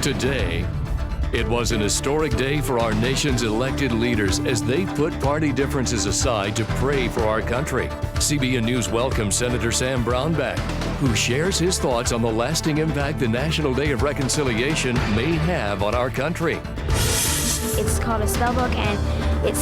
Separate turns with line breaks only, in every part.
Today, it was an historic day for our nation's elected leaders as they put party differences aside to pray for our country. CBN News welcomes Senator Sam Brownback, who shares his thoughts on the lasting impact the National Day of Reconciliation may have on our country.
It's called a spell book, and it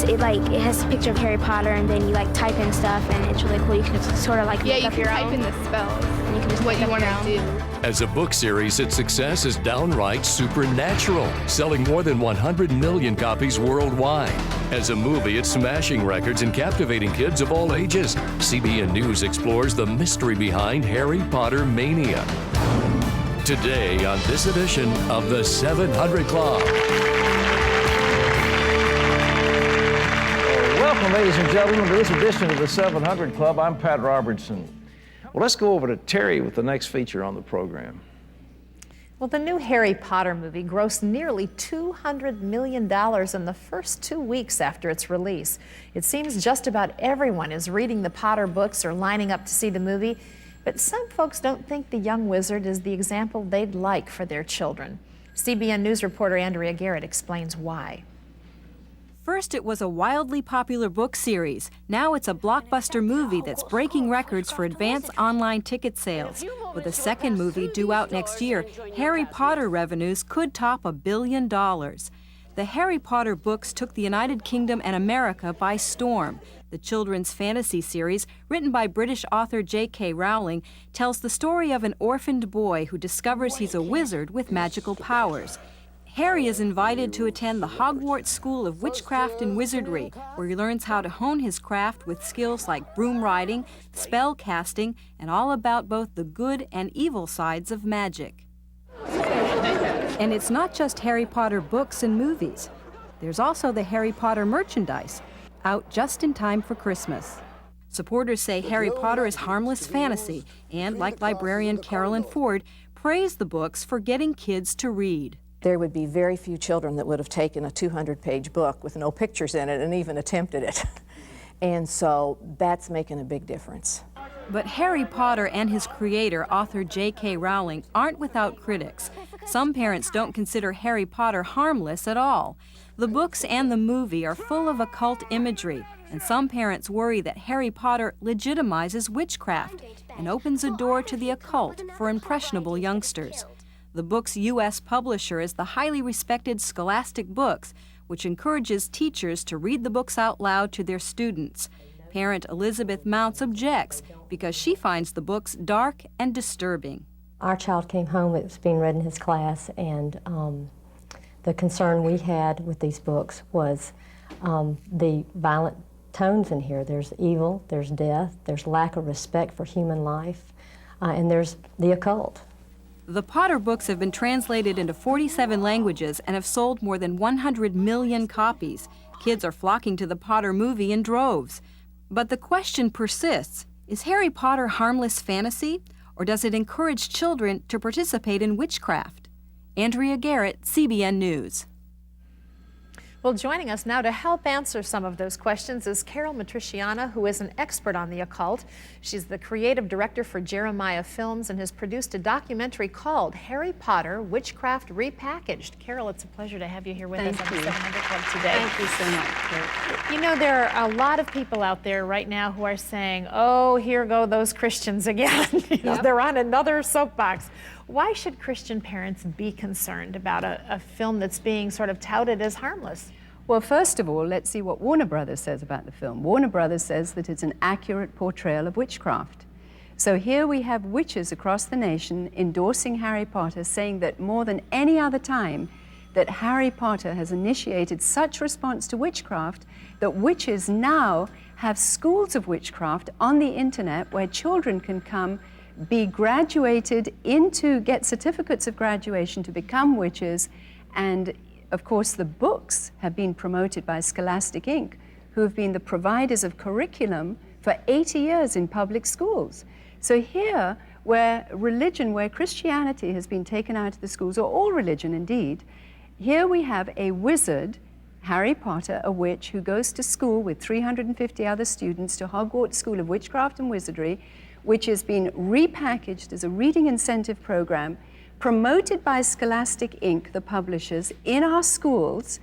has a picture of Harry Potter, and then you type in stuff, and it's really cool. You can sort of make up your own.
Yeah, you can type in the spells.
And you can just
what you want to do.
As a book series, its success is downright supernatural, selling more than 100 million copies worldwide. As a movie, it's smashing records and captivating kids of all ages. CBN News explores the mystery behind Harry Potter mania. Today on this edition of the 700 Club.
Welcome, ladies and gentlemen, to this edition of the 700 Club. I'm Pat Robertson. Well, let's go over to Terry with the next feature on the program.
Well, the new Harry Potter movie grossed nearly $200 million in the first 2 weeks after its release. It seems just about everyone is reading the Potter books or lining up to see the movie, but some folks don't think the young wizard is the example they'd like for their children. CBN News reporter Andrea Garrett explains why.
First, it was a wildly popular book series. Now it's a blockbuster movie that's breaking records for advance online ticket sales. With a second movie due out next year, Harry Potter revenues could top $1 billion. The Harry Potter books took the United Kingdom and America by storm. The children's fantasy series, written by British author J.K. Rowling, tells the story of an orphaned boy who discovers he's a wizard with magical powers. Harry is invited to attend the Hogwart School of Witchcraft and Wizardry, where he learns how to hone his craft with skills like broom riding, spell casting, and all about both the good and evil sides of magic. And it's not just Harry Potter books and movies. There's also the Harry Potter merchandise, out just in time for Christmas. Supporters say Harry Potter is harmless fantasy and, like librarian Carolyn Ford, praise the books for getting kids to read.
There would be very few children that would have taken a 200-page book with no pictures in it and even attempted it. And so that's making a big difference.
But Harry Potter and his creator, author J.K. Rowling, aren't without critics. Some parents don't consider Harry Potter harmless at all. The books and the movie are full of occult imagery, and some parents worry that Harry Potter legitimizes witchcraft and opens a door to the occult for impressionable youngsters. The book's U.S. publisher is the highly respected Scholastic Books, which encourages teachers to read the books out loud to their students. Parent Elizabeth Mounts objects because she finds the books dark and disturbing.
Our child came home, it was being read in his class, and the concern we had with these books was the violent tones in here. There's evil, there's death, there's lack of respect for human life, and there's the occult.
The Potter books have been translated into 47 languages and have sold more than 100 million copies. Kids are flocking to the Potter movie in droves. But the question persists, is Harry Potter harmless fantasy, or does it encourage children to participate in witchcraft? Andrea Garrett, CBN News.
Well, joining us now to help answer some of those questions is Caryl Matrisciana, who is an expert on the occult. She's the creative director for Jeremiah Films and has produced a documentary called Harry Potter, Witchcraft Repackaged. Caryl, it's a pleasure to have you here with us on the 700 Club today.
Thank you so much, Kate.
You know, there are a lot of people out there right now who are saying, oh, here go those Christians again. They're on another soapbox. Why should Christian parents be concerned about a film that's being sort of touted as harmless?
Well, first of all, let's see what Warner Brothers says about the film. Warner Brothers says that it's an accurate portrayal of witchcraft. So here we have witches across the nation endorsing Harry Potter, saying that more than any other time that Harry Potter has initiated such response to witchcraft that witches now have schools of witchcraft on the internet where children can come, be graduated into, get certificates of graduation to become witches. And of course, the books have been promoted by Scholastic Inc., who have been the providers of curriculum for 80 years in public schools. So here, where religion, where Christianity has been taken out of the schools, or all religion indeed, here we have a wizard, Harry Potter, a witch, who goes to school with 350 other students to Hogwart School of Witchcraft and Wizardry, which has been repackaged as a reading incentive program promoted by Scholastic Inc., the publishers, in our schools.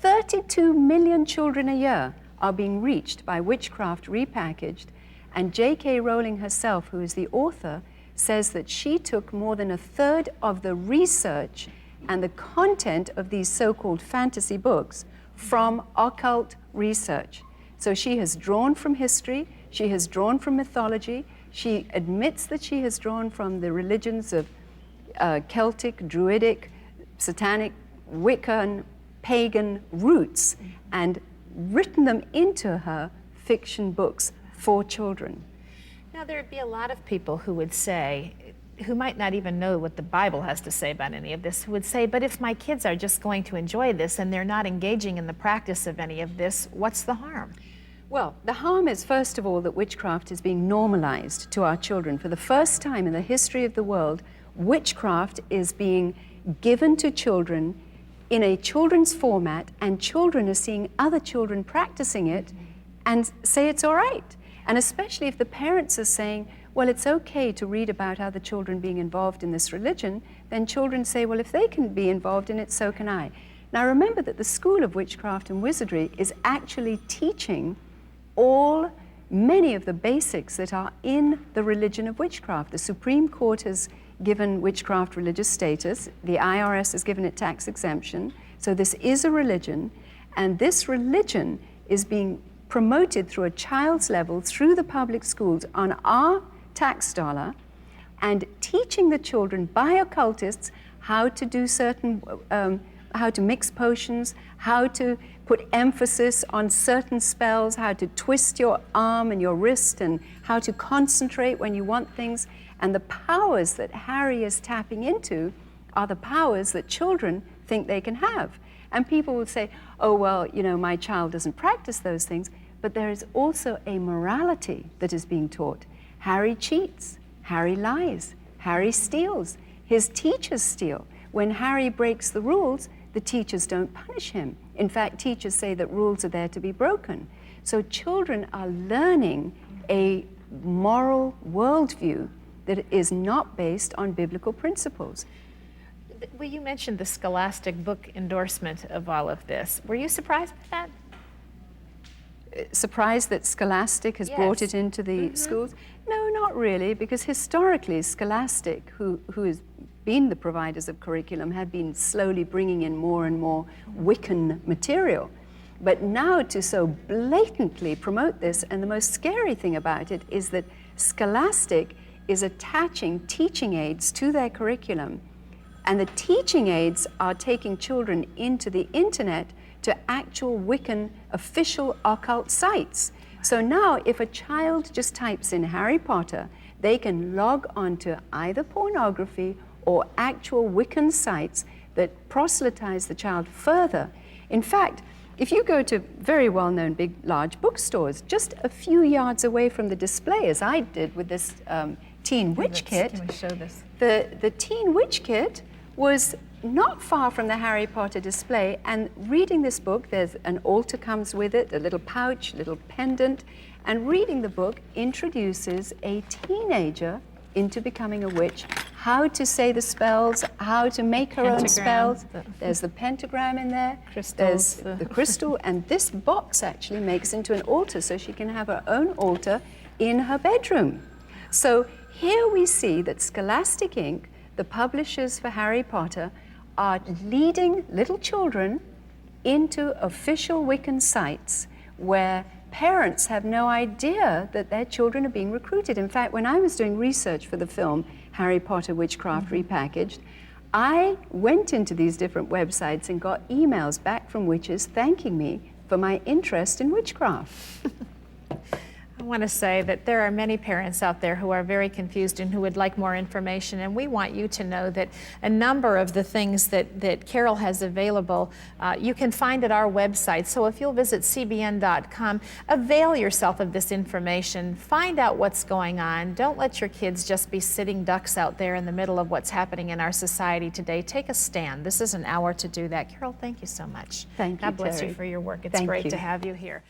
32 million children a year are being reached by Witchcraft Repackaged, and J.K. Rowling herself, who is the author, says that she took more than a third of the research and the content of these so-called fantasy books from occult research. So she has drawn from history, she has drawn from mythology, she admits that she has drawn from the religions of Celtic, Druidic, Satanic, Wiccan, pagan roots, and written them into her fiction books for children.
Now, there would be a lot of people who would say, who might not even know what the Bible has to say about any of this, who would say, but if my kids are just going to enjoy this and they're not engaging in the practice of any of this, what's the harm?
Well, the harm is, first of all, that witchcraft is being normalized to our children. For the first time in the history of the world, witchcraft is being given to children in a children's format, and children are seeing other children practicing it and say it's all right. And especially if the parents are saying, well, it's okay to read about other children being involved in this religion, then children say, well, if they can be involved in it, so can I. Now remember that the School of Witchcraft and Wizardry is actually teaching many of the basics that are in the religion of witchcraft. The Supreme Court has given witchcraft religious status. The IRS has given it tax exemption. So this is a religion, and this religion is being promoted through a child's level through the public schools on our tax dollar, and teaching the children by occultists how to do certain, how to mix potions, how to put emphasis on certain spells, how to twist your arm and your wrist, and how to concentrate when you want things. And the powers that Harry is tapping into are the powers that children think they can have. And people will say, oh, well, you know, my child doesn't practice those things. But there is also a morality that is being taught. Harry cheats, Harry lies, Harry steals, his teachers steal. When Harry breaks the rules, the teachers don't punish him. In fact, teachers say that rules are there to be broken. So children are learning a moral worldview that is not based on biblical principles.
Well, you mentioned the Scholastic book endorsement of all of this. Were you surprised by that?
Surprised that Scholastic has brought it into the schools? No, not really, because historically Scholastic, who has been the providers of curriculum, have been slowly bringing in more and more Wiccan material. But now to so blatantly promote this, and the most scary thing about it is that Scholastic is attaching teaching aids to their curriculum, and the teaching aids are taking children into the internet to actual Wiccan official occult sites. So now if a child just types in Harry Potter, they can log onto either pornography or actual Wiccan sites that proselytize the child further. In fact, if you go to very well-known big, large bookstores, just a few yards away from the display, as I did with this Teen Witch Kit,
can we show this?
The Teen Witch Kit was not far from the Harry Potter display, and reading this book, there's an altar comes with it, a little pouch, little pendant, and reading the book introduces a teenager into becoming a witch, how to say the spells, how to make her own spells. There's the pentagram in there,
crystals,
there's the crystal, and this box actually makes into an altar so she can have her own altar in her bedroom. So here we see that Scholastic Inc., the publishers for Harry Potter, are leading little children into official Wiccan sites where parents have no idea that their children are being recruited. In fact, when I was doing research for the film Harry Potter Witchcraft Repackaged, I went into these different websites and got emails back from witches thanking me for my interest in witchcraft.
I want to say that there are many parents out there who are very confused and who would like more information, and we want you to know that a number of the things that Caryl has available you can find at our website. So if you'll visit cbn.com, avail yourself of this information, find out what's going on. Don't let your kids just be sitting ducks out there in the middle of what's happening in our society today. Take a stand. This is an hour to do that. Caryl, thank you so much.
Thank you,
God bless
Terry.
you for your work. It's
Thank
great
you.
to have you here.